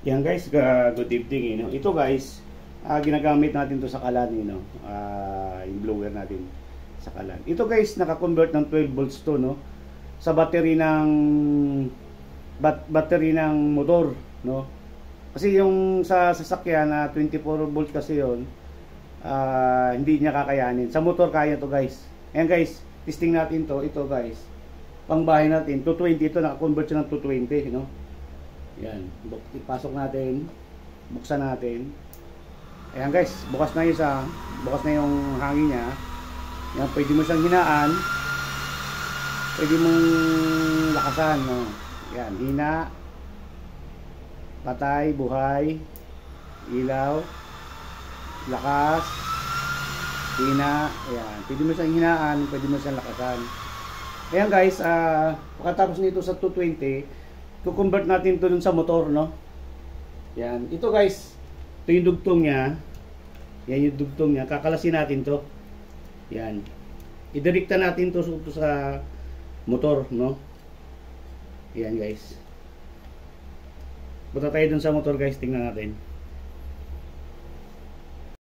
Yan guys, good evening. Ito guys, ginagamit natin to sa kalan, yung blower natin sa kalan. Ito guys, naka-convert ng 12 volts to, no, sa battery ng battery ng motor, no. Kasi yung sa sasakyan na 24 volts kasi yon, hindi niya kakayanin. Sa motor kaya to guys. Ayan guys, testing natin to. Ito guys, pangbahay natin 220, ito naka-convert siya ng 220, no. Yan, ipasok natin, buksan natin. Ayan guys, bukas na isa, bukas na yung hangin niya. Yan, pwede mo siyang hinaan, pwede mong lakasan, no? Yan, hina, patay, buhay, ilaw, lakas, hina. Ayan, pwede mo siyang hinaan, pwede mo siyang lakasan. Ayan guys, pagkatapos nito sa 220, i-convert natin to dun sa motor, no? Yan. Ito guys, ito yung dugtong niya. Yan yung dugtong niya. Kakalasin natin to. Yan. Idirekta natin to sa motor, no? Yan guys. Punta tayo dun sa motor guys. Tingnan natin.